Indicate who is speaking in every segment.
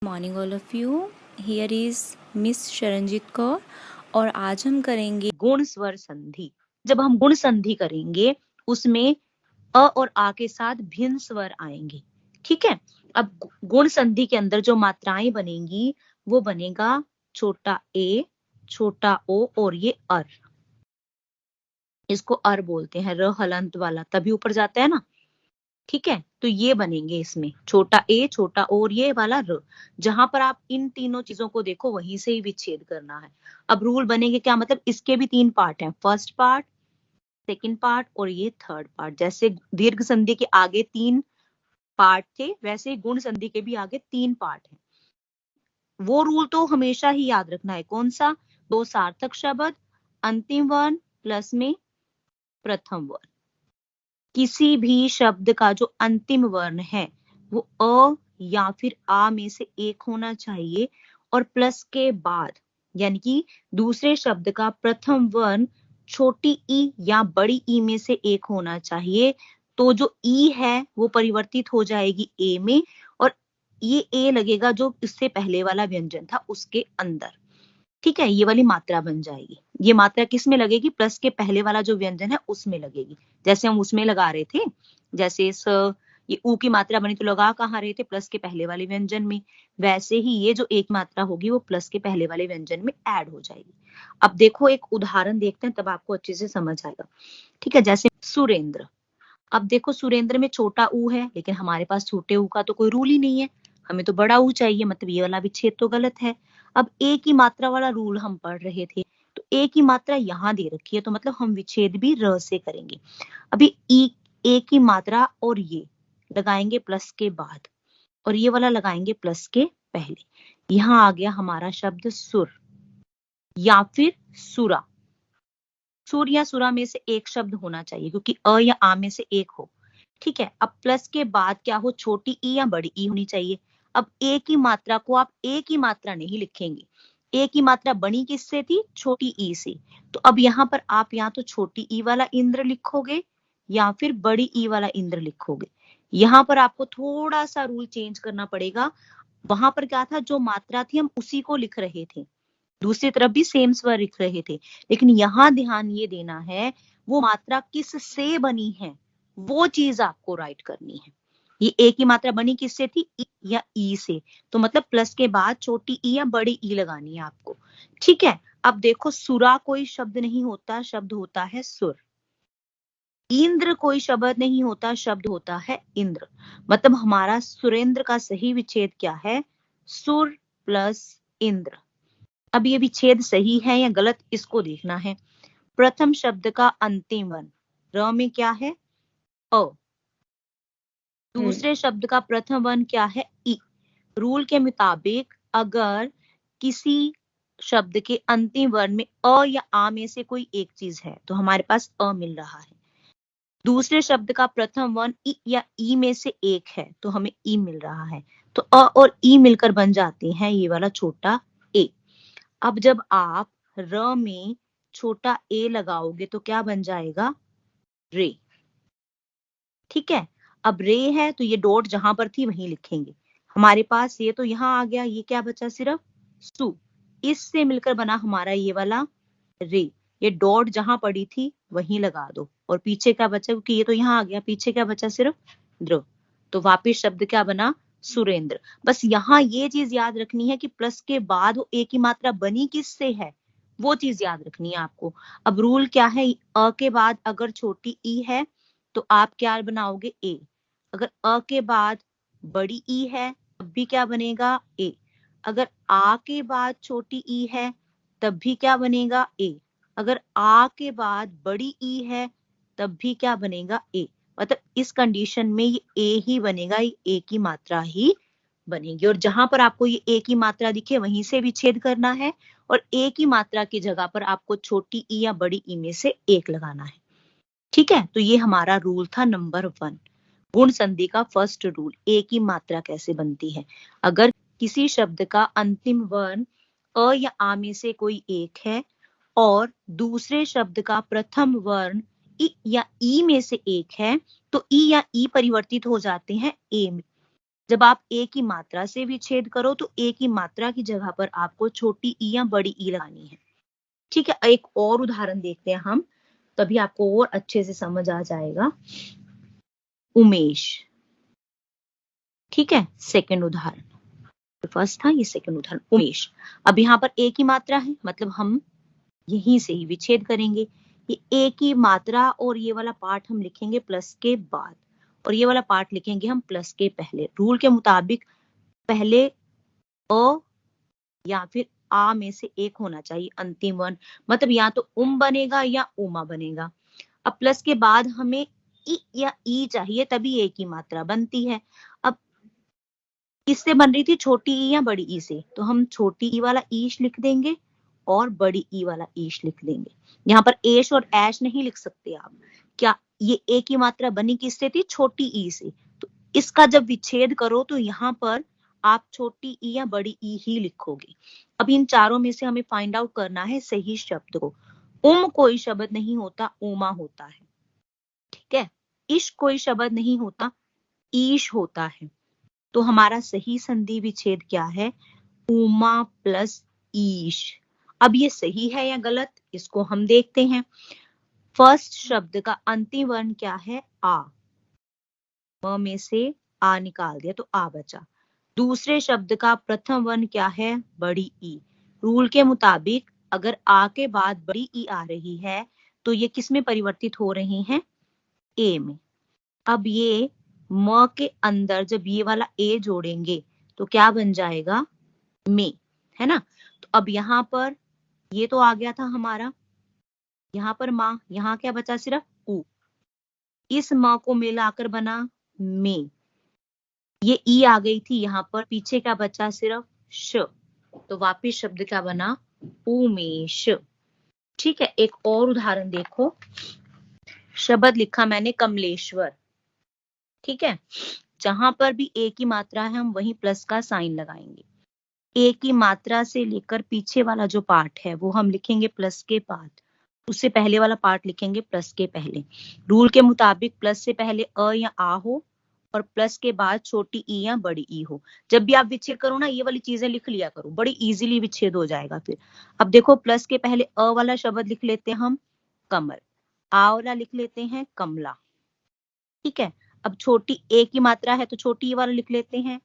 Speaker 1: Morning all of you. Here is Miss Sharanjeet Kaur और आज हम करेंगे
Speaker 2: गुण स्वर संधि। जब हम गुण संधि करेंगे उसमें अ और आ के साथ भिन्न स्वर आएंगे। ठीक है। अब गुण संधि के अंदर जो मात्राएं बनेंगी वो बनेगा छोटा ए, छोटा ओ और ये अर। इसको अर बोलते हैं, र हलंत वाला तभी ऊपर जाता है ना। ठीक है, तो ये बनेंगे इसमें छोटा ए, छोटा ओ और ये वाला र। जहां पर आप इन तीनों चीजों को देखो वहीं से ही विच्छेद करना है। अब रूल बनेंगे क्या, मतलब इसके भी 3 पार्ट हैं, फर्स्ट पार्ट, सेकंड पार्ट और ये थर्ड पार्ट। जैसे दीर्घ संधि के आगे 3 पार्ट थे वैसे ही गुण संधि के भी आगे 3 पार्ट हैं। वो रूल तो हमेशा ही याद रखना है। कौन सा? 2 सार्थक शब्द, अंतिम वर्ण प्लस में प्रथम वर्ण। किसी भी शब्द का जो अंतिम वर्ण है वो अ या फिर आ में से एक होना चाहिए और प्लस के बाद यानी कि दूसरे शब्द का प्रथम वर्ण छोटी ई या बड़ी ई में से एक होना चाहिए। तो जो ई है वो परिवर्तित हो जाएगी ए में और ये ए लगेगा जो इससे पहले वाला व्यंजन था उसके अंदर। ठीक है, ये वाली मात्रा बन जाएगी। ये मात्रा किस में लगेगी? प्लस के पहले वाला जो व्यंजन है उसमें लगेगी। जैसे हम उसमें लगा रहे थे, जैसे ये ऊ की मात्रा बनी तो लगा कहाँ रहे थे? प्लस के पहले वाले व्यंजन में। वैसे ही ये जो एक मात्रा होगी वो प्लस के पहले वाले व्यंजन में ऐड हो जाएगी। अब देखो एक उदाहरण देखते हैं तब आपको अच्छे से समझ आएगा। ठीक है, जैसे सुरेंद्र। अब देखो सुरेंद्र में छोटा ऊ है लेकिन हमारे पास छोटे ऊ का तो कोई रूल ही नहीं है, हमें तो बड़ा ऊ चाहिए, मतलब ये वाला विच्छेद तो गलत है। अब एक ही मात्रा वाला रूल हम पढ़ रहे थे, तो एक ही मात्रा यहाँ दे रखी है तो मतलब हम विच्छेद भी र से करेंगे। अभी एक ही मात्रा और ये लगाएंगे प्लस के बाद और ये वाला लगाएंगे प्लस के पहले। यहाँ आ गया हमारा शब्द सुर या फिर सुरा। सुर या सुरा में से एक शब्द होना चाहिए क्योंकि अ या आ में से एक हो। ठीक है, अब प्लस के बाद क्या हो? छोटी ई या बड़ी ई होनी चाहिए। अब एक ही मात्रा को आप एक ही मात्रा नहीं लिखेंगे। एक ही मात्रा बनी किससे थी? छोटी ई से। तो अब यहाँ पर आप या तो छोटी ई वाला इंद्र लिखोगे या फिर बड़ी ई वाला इंद्र लिखोगे। यहाँ पर आपको थोड़ा सा रूल चेंज करना पड़ेगा। वहां पर क्या था, जो मात्रा थी हम उसी को लिख रहे थे, दूसरी तरफ भी सेम स्वर लिख रहे थे, लेकिन यहाँ ध्यान ये देना है वो मात्रा किस से बनी है वो चीज आपको राइट करनी है। ये एक ही मात्रा बनी किससे थी? ई या ई से। तो मतलब प्लस के बाद छोटी ई या बड़ी ई लगानी है आपको। ठीक है, अब देखो सुरा कोई शब्द नहीं होता, शब्द होता है सुर। इंद्र कोई शब्द नहीं होता, शब्द होता है इंद्र। मतलब हमारा सुरेंद्र का सही विच्छेद क्या है? सुर प्लस इंद्र। अब ये विच्छेद सही है या गलत इसको देखना है। प्रथम शब्द का अंतिम वर्ण र में क्या है? अ। दूसरे शब्द का प्रथम वर्ण क्या है? ई। रूल के मुताबिक अगर किसी शब्द के अंतिम वर्ण में अ या आ में से कोई एक चीज है तो हमारे पास अ मिल रहा है। दूसरे शब्द का प्रथम वर्ण ई या ई में से एक है तो हमें ई मिल रहा है। तो अ और ई मिलकर बन जाते हैं ये वाला छोटा ए। अब जब आप र में छोटा ए लगाओगे तो क्या बन जाएगा? रे। ठीक है, अब रे है तो ये डॉट जहां पर थी वहीं लिखेंगे। हमारे पास ये तो यहाँ आ गया, ये क्या बचा? सिर्फ सु। इससे मिलकर बना हमारा ये वाला रे। ये डॉट जहां पड़ी थी वहीं लगा दो और पीछे क्या बचा? क्योंकि ये तो यहाँ आ गया, पीछे क्या बचा? सिर्फ द्र। तो वापिस शब्द क्या बना? सुरेंद्र। बस यहाँ ये चीज याद रखनी है कि प्लस के बाद वो एक ही मात्रा बनी किससे है वो चीज याद रखनी है आपको। अब रूल क्या है? अ के बाद अगर छोटी ई है तो आप क्या बनाओगे? ए। अगर अ के बाद बड़ी ई है तब भी क्या बनेगा? ए। अगर आ के बाद छोटी ई है तब भी क्या बनेगा? ए। अगर आ के बाद बड़ी ई है तब भी क्या बनेगा? ए। मतलब इस कंडीशन में ये ए ही बनेगा, ये ए की मात्रा ही बनेगी। और जहां पर आपको ये ए की मात्रा दिखे वहीं से विच्छेद करना है और ए की मात्रा की जगह पर आपको छोटी ई या बड़ी ई में से एक लगाना है। ठीक है, तो ये हमारा रूल था नंबर 1, गुण संधि का फर्स्ट रूल। एक ही मात्रा कैसे बनती है? अगर किसी शब्द का अंतिम वर्ण अ या आ में से कोई एक है और दूसरे शब्द का प्रथम वर्ण इ या ई में से एक है तो ई या ई परिवर्तित हो जाते हैं ए में। जब आप ए की मात्रा से विच्छेद करो तो ए की मात्रा की जगह पर आपको छोटी ई या बड़ी ई लगानी है। ठीक है, एक और उदाहरण देखते हैं हम, तभी आपको और अच्छे से समझ आ जाएगा। उमेश, ठीक है, सेकंड उदाहरण, फर्स्ट था, ये सेकंड उदाहरण उमेश। अब यहाँ पर ए की मात्रा है, मतलब हम यहीं से ही विच्छेद करेंगे। ये ए की मात्रा और ये वाला पार्ट हम लिखेंगे प्लस के बाद, और ये वाला पार्ट लिखेंगे हम प्लस के पहले। रूल के मुताबिक पहले अ या फिर आ में से एक होना चाहिए अंतिम वर्ण, मतलब या तो बनेगा या उमा बनेगा। अब प्लस के बाद हमें इ या ई चाहिए, तभी ए की मात्रा बनती है। अब किससे बन रही थी, छोटी ई या बड़ी ई से, तो हम छोटी ई वाला ईश लिख देंगे और बड़ी ई वाला ईश लिख देंगे। यहाँ पर एश और ऐश नहीं लिख सकते आप। क्या ये ए की मात्रा बनी किससे थी, छोटी ई से, तो इसका जब विच्छेद करो तो यहाँ पर आप छोटी ई या बड़ी ई ही लिखोगे। अब इन चारों में से हमें फाइंड आउट करना है सही शब्द को। कोई शब्द नहीं होता, उमा होता है। ठीक है, इश कोई शब्द नहीं होता, ईश होता है। तो हमारा सही संधि विच्छेद क्या है, उमा प्लस ईश। अब ये सही है या गलत, इसको हम देखते हैं। फर्स्ट शब्द का अंतिम वर्ण क्या है, आ। म में से आ निकाल दिया तो आ बचा। दूसरे शब्द का प्रथम वर्ण क्या है, बड़ी ई। रूल के मुताबिक अगर आ के बाद बड़ी ई आ रही है तो ये किस में परिवर्तित हो रही हैं, ए में। अब ये म के अंदर जब ये वाला ए जोड़ेंगे तो क्या बन जाएगा, में, है ना। तो अब यहाँ पर ये तो आ गया था हमारा, यहाँ पर माँ, यहाँ क्या बचा, सिर्फ उ। इस म को मिलाकर बना में। ये ई आ गई थी यहाँ पर, पीछे क्या बचा, सिर्फ श। तो वापिस शब्द क्या बना, उमेश। ठीक है, एक और उदाहरण देखो। शब्द लिखा मैंने कमलेश्वर। ठीक है, जहां पर भी ए की मात्रा है हम वहीं प्लस का साइन लगाएंगे। ए की मात्रा से लेकर पीछे वाला जो पार्ट है वो हम लिखेंगे प्लस के बाद, उससे पहले वाला पार्ट लिखेंगे प्लस के पहले। रूल के मुताबिक प्लस से पहले अ या आ हो और प्लस के बाद छोटी ई या बड़ी ई हो। जब भी आप विच्छेद करो ना, ये वाली चीजें लिख लिया करो, बड़ी इजीली विच्छेद हो जाएगा फिर। अब देखो, प्लस के पहले अ वाला शब्द लिख लेते हैं हम, कमल। आ वाला लिख लेते हैं, कमला। ठीक है, अब छोटी ए की मात्रा है तो छोटी ई वाला लिख लेते हैं,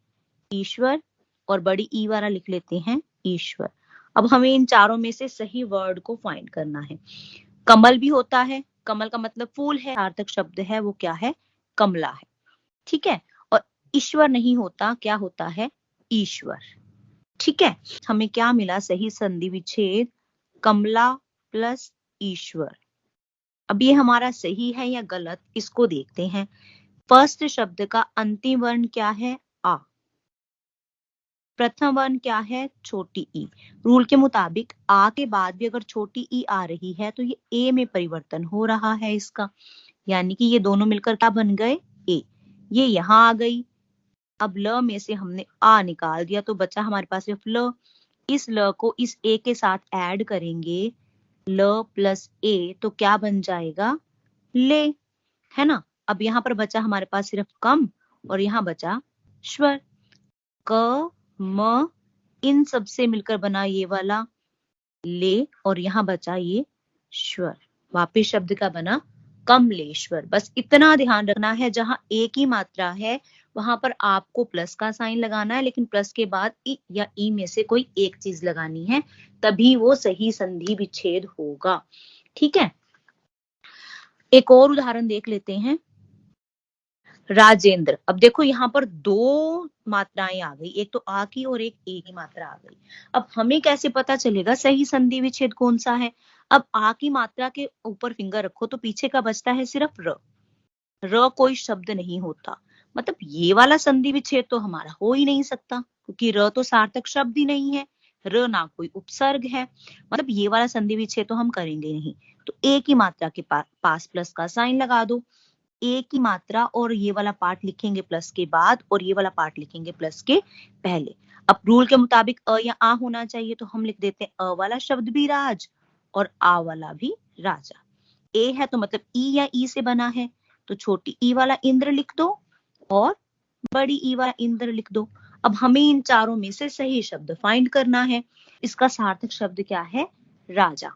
Speaker 2: ईश्वर, और बड़ी ई वाला लिख लेते हैं, ईश्वर। अब हमें इन चारों में से सही वर्ड को फाइंड करना है। कमल भी होता है, कमल का मतलब फूल है, सार्थक शब्द है वो क्या है, कमला है। ठीक है, और ईश्वर नहीं होता, क्या होता है, ईश्वर। ठीक है, हमें क्या मिला, सही संधि विच्छेद कमला प्लस ईश्वर। अब ये हमारा सही है या गलत, इसको देखते हैं। फर्स्ट शब्द का अंतिम वर्ण क्या है, आ। प्रथम वर्ण क्या है, छोटी ई। रूल के मुताबिक आ के बाद भी अगर छोटी ई आ रही है तो ये ए में परिवर्तन हो रहा है इसका, यानी कि ये दोनों मिलकर क्या बन गए, ए। ये यहाँ आ गई। अब ल में से हमने आ निकाल दिया तो बचा हमारे पास सिर्फ ल। इस ल को इस ए के साथ ऐड करेंगे, ल प्लस ए, तो क्या बन जाएगा, ले, है ना। अब यहाँ पर बचा हमारे पास सिर्फ कम और यहाँ बचा स्वर। क म इन सब से मिलकर बना ये वाला ले, और यहाँ बचा ये स्वर। वापिस शब्द का बना कमलेश्वर। बस इतना ध्यान रखना है, जहां ए की मात्रा है वहां पर आपको प्लस का साइन लगाना है, लेकिन प्लस के बाद इ या ई में से कोई एक चीज लगानी है, तभी वो सही संधि विच्छेद होगा। ठीक है, एक और उदाहरण देख लेते हैं। राजेंद्र। अब देखो यहाँ पर दो मात्राएं आ गई, एक तो आ की और एक ए की मात्रा आ गई। अब हमें कैसे पता चलेगा सही संधि विच्छेद कौन सा है। अब आ की मात्रा के ऊपर फिंगर रखो तो पीछे का बचता है सिर्फ र। र कोई शब्द नहीं होता, मतलब ये वाला संधि विच्छेद तो हमारा हो ही नहीं सकता, क्योंकि र तो सार्थक शब्द ही नहीं है, र ना कोई उपसर्ग है, मतलब ये वाला संधि विच्छेद तो हम करेंगे नहीं। तो ए की मात्रा के पास प्लस का साइन लगा दो। ए की मात्रा और ये वाला पार्ट लिखेंगे प्लस के बाद और ये वाला पार्ट लिखेंगे प्लस के पहले। अब रूल के मुताबिक अ या आ होना चाहिए तो हम लिख देते हैं अ वाला शब्द भी राज और आ वाला भी राजा। ए है तो मतलब ई या ई से बना है, तो छोटी ई वाला इंद्र लिख दो और बड़ी ई वाला इंद्र लिख दो। अब हमें इन चारों में से सही शब्द फाइंड करना है। इसका सार्थक शब्द क्या है? राजा।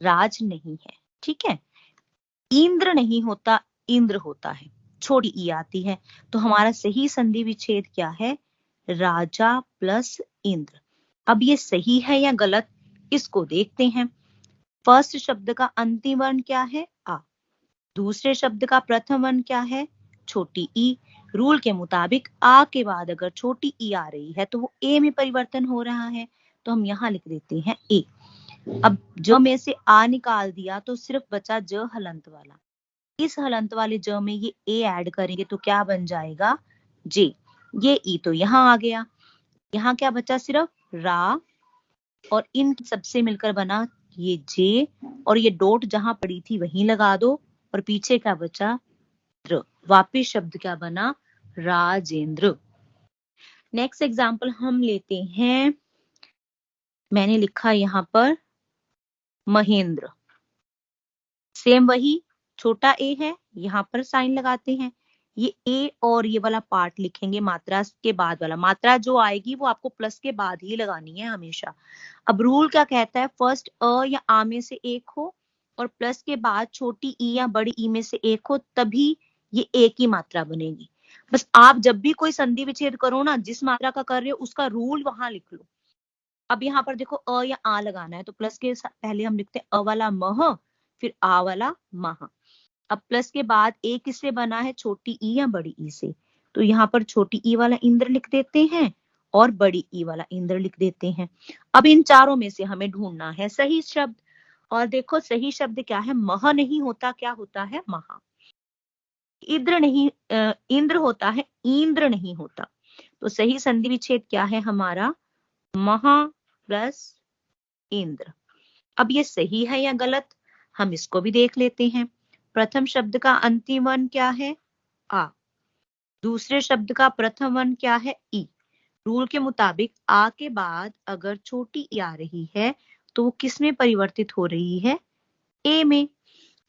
Speaker 2: राज नहीं है, ठीक है। इंद्र नहीं होता, इंद्र होता है, छोटी ई आती है। तो हमारा सही संधि विच्छेद क्या है? राजा प्लस इंद्र। अब ये सही है या गलत, इसको देखते हैं। फर्स्ट शब्द का अंतिम वर्ण क्या है? आ। दूसरे शब्द का प्रथम वर्ण क्या है? छोटी ई। रूल के मुताबिक आ के बाद अगर छोटी ई आ रही है तो वो ए में परिवर्तन हो रहा है, तो हम यहाँ लिख देते हैं ए। अब ज में से आ निकाल दिया तो सिर्फ बचा ज हलंत वाला। इस हलंत वाले ज में ये ए ऐड करेंगे तो क्या बन जाएगा? जे। ये ई तो यहाँ आ गया। यहाँ क्या बचा? सिर्फ रा, और इन सबसे मिलकर बना ये जे, और ये डॉट जहां पड़ी थी वहीं लगा दो, और पीछे क्या बचा? द्र। वापिस शब्द क्या बना? राजेंद्र। नेक्स्ट एग्जाम्पल हम लेते हैं, मैंने लिखा यहाँ पर महेंद्र। सेम वही, छोटा ए है, यहाँ पर साइन लगाते हैं। ये ए और ये वाला पार्ट लिखेंगे मात्रा के बाद वाला। मात्रा जो आएगी वो आपको प्लस के बाद ही लगानी है हमेशा। अब रूल क्या कहता है? फर्स्ट अ या आ में से एक हो और प्लस के बाद छोटी ई या बड़ी ई में से एक हो, तभी ये एक ही मात्रा बनेगी। बस आप जब भी कोई संधि विच्छेद करो ना, जिस मात्रा का कर रहे हो उसका रूल वहां लिख लो। अब यहाँ पर देखो अ या आ लगाना है तो प्लस के पहले हम लिखते हैं अ वाला मह, फिर आ वाला महा। अब प्लस के बाद ए किससे बना है? छोटी ई या बड़ी ई से। तो यहाँ पर छोटी ई वाला इंद्र लिख देते हैं और बड़ी ई वाला इंद्र लिख देते हैं। अब इन चारों में से हमें ढूंढना है सही शब्द। और देखो सही शब्द क्या है? मह नहीं होता, क्या होता है? महा। इंद्र नहीं, इंद्र होता है, इंद्र नहीं होता। तो सही संधि विच्छेद क्या है हमारा? महा प्लस इंद्र। अब ये सही है या गलत, हम इसको भी देख लेते हैं। प्रथम शब्द का अंतिम वर्ण क्या है? आ। दूसरे शब्द का प्रथम वर्ण क्या है? ई। रूल के मुताबिक आ के बाद अगर छोटी ई आ रही है तो वो किस में परिवर्तित हो रही है? ए में।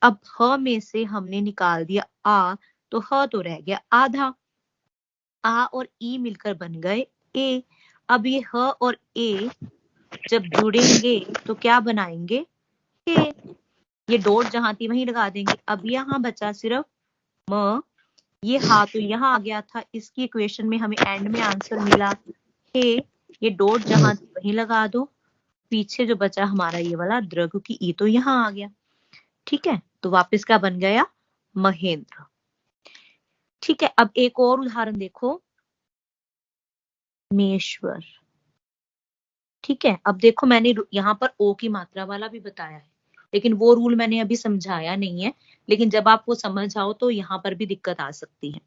Speaker 2: अब ह में से हमने निकाल दिया आ, तो ह तो रह गया आधा। आ और ई मिलकर बन गए ए। अब ये ह और ए जब जुड़ेंगे तो क्या बनाएंगे? ए। ये डॉट जहां थी वहीं लगा देंगे। अब यहाँ बचा सिर्फ म। ये हा तो यहाँ आ गया था, इसकी इक्वेशन में हमें एंड में आंसर मिला हे। ये डॉट जहां थी वहीं लगा दो। पीछे जो बचा हमारा ये वाला द्र, क्योंकि ई तो यहाँ आ गया। ठीक है, तो वापस क्या बन गया? महेंद्र। ठीक है, अब एक और उदाहरण देखो, मेश्वर। ठीक है, अब देखो मैंने यहाँ पर ओ की मात्रा वाला भी बताया है, लेकिन वो रूल मैंने अभी समझाया नहीं है। लेकिन जब आप वो समझ आओ तो यहाँ पर भी दिक्कत आ सकती है।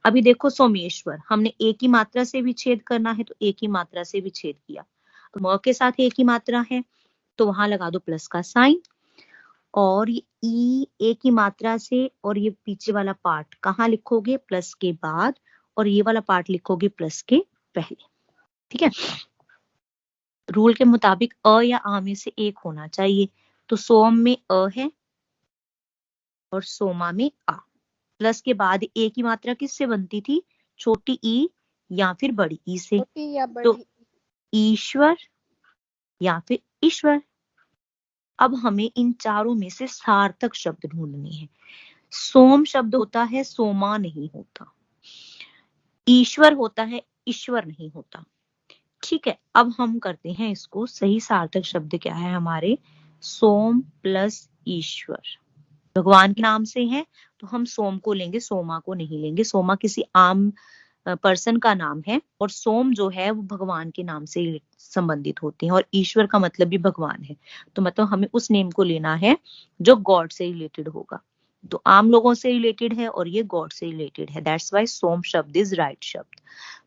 Speaker 2: अभी देखो सोमेश्वर, हमने एक ही मात्रा से विच्छेद करना है तो एक ही मात्रा से विच्छेद किया। म के साथ एक ही मात्रा है तो वहां लगा दो प्लस का साइन। और ये ई एक ही मात्रा से, और ये पीछे वाला पार्ट कहाँ लिखोगे? प्लस के बाद, और ये वाला पार्ट लिखोगे प्लस के पहले। ठीक है, रूल के मुताबिक अ या आ में से एक होना चाहिए। तो सोम में अ है और सोमा में आ। प्लस के बाद एक ही मात्रा किससे बनती थी? छोटी ई या फिर बड़ी ई से।
Speaker 3: छोटी या
Speaker 2: तो
Speaker 3: बड़ी?
Speaker 2: ईश्वर या फिर ईश्वर। अब हमें इन चारों में से सार्थक शब्द ढूंढने हैं। सोम शब्द होता है, सोमा नहीं होता। ईश्वर होता है, ईश्वर नहीं होता। ठीक है, अब हम करते हैं इसको। सही सार्थक शब्द क्या है हमारे? सोम प्लस ईश्वर। भगवान के नाम से है तो हम सोम को लेंगे, सोमा को नहीं लेंगे। सोमा किसी आम पर्सन का नाम है, और सोम जो है वो भगवान के नाम से संबंधित होते हैं, और ईश्वर का मतलब भी भगवान है। तो मतलब हमें उस नेम को लेना है जो गॉड से रिलेटेड होगा। तो आम लोगों से रिलेटेड है और ये गॉड से रिलेटेड है, दैट्स वाई सोम शब्द इज राइट शब्द।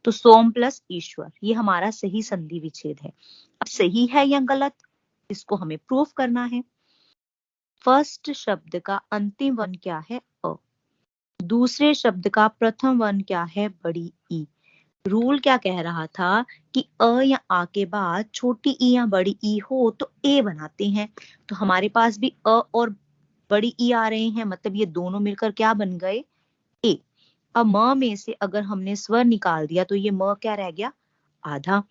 Speaker 2: तो सोम प्लस ईश्वर, ये हमारा सही संधि विच्छेद है। अब सही है या गलत, इसको हमें प्रूफ करना है। फर्स्ट शब्द का अंतिम वर्ण क्या है? अ। दूसरे शब्द का प्रथम वर्ण क्या है? बड़ी ई। रूल क्या कह रहा था कि अ या आ के बाद छोटी ई या बड़ी ई हो तो ए बनाते हैं। तो हमारे पास भी अ और बड़ी ई आ रहे हैं, मतलब ये दोनों मिलकर क्या बन गए? ए। अब म में से अगर हमने स्वर निकाल दिया तो ये म क्या रह गया? आधा।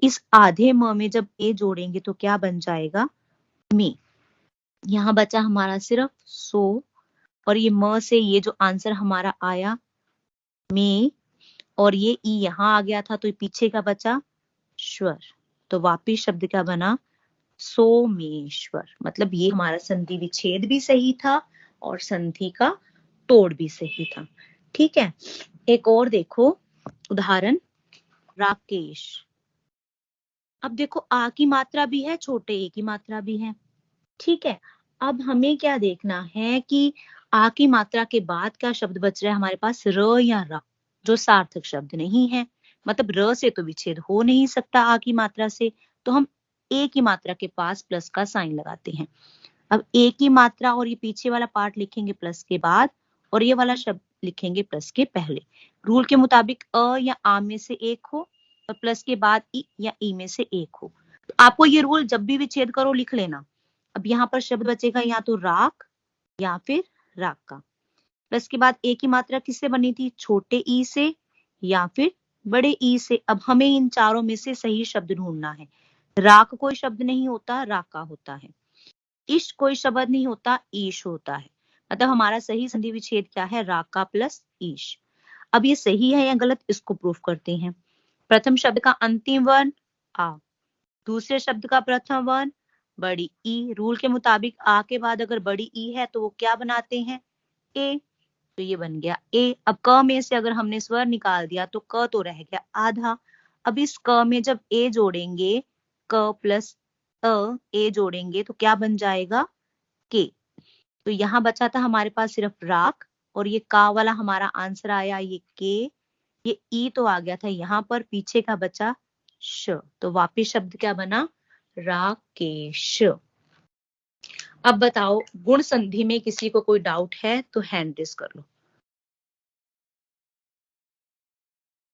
Speaker 2: इस आधे म में जब ए जोड़ेंगे तो क्या बन जाएगा? में। यहाँ बचा हमारा सिर्फ सो, और ये म से ये जो आंसर हमारा आया में, और ये ई यहाँ आ गया था तो पीछे का बचा स्वर। तो वापिस शब्द क्या बना? सोमेश्वर। मतलब ये हमारा संधि विच्छेद भी सही था और संधि का तोड़ भी सही था। ठीक है, एक और देखो उदाहरण, राकेश। अब देखो आ की मात्रा भी है, छोटे ए की मात्रा भी है। ठीक है, अब हमें क्या देखना है कि आ की मात्रा के बाद क्या शब्द बच रहा है हमारे पास, र या रा, जो सार्थक शब्द नहीं है। मतलब र से तो विच्छेद हो नहीं सकता आ की मात्रा से, तो हम ए की मात्रा के पास प्लस का साइन लगाते हैं। अब ए की मात्रा और ये पीछे वाला पार्ट लिखेंगे प्लस के बाद, और ये वाला शब्द लिखेंगे प्लस के पहले। रूल के मुताबिक अ या आ में से एक हो और प्लस के बाद ई या ई में से एक हो। तो आपको ये रूल जब भी विच्छेद करो लिख लेना। अब यहाँ पर शब्द बचेगा या तो राख या फिर राग का। प्लस के बाद ए की मात्रा किससे बनी थी? छोटे ई से या फिर बड़े ई से। अब हमें इन चारों में से सही शब्द ढूंढना है। राक कोई शब्द नहीं होता, राका होता है। इश कोई शब्द नहीं होता, ईश होता है। मतलब हमारा सही संधि विच्छेद क्या है? राका प्लस ईश। अब ये सही है या गलत, इसको प्रूफ करते हैं। प्रथम शब्द का अंतिम वर्ण आ, दूसरे शब्द का प्रथम वर्ण बड़ी ई। रूल के मुताबिक आ के बाद अगर बड़ी ई है तो वो क्या बनाते हैं? ए। तो ये बन गया ए। अब क में से अगर हमने स्वर निकाल दिया तो क तो रह गया आधा। अब इस क में जब ए जोड़ेंगे, क प्लस अ, ए जोड़ेंगे तो क्या बन जाएगा? के। तो यहाँ बचा था हमारे पास सिर्फ राख, और ये का वाला हमारा आंसर आया ये के। ये ई तो आ गया था यहाँ पर, पीछे का बचा श। तो वापिस शब्द क्या बना? राकेश। अब बताओ, गुण संधि में किसी को कोई डाउट है तो हैंड रेज कर लो।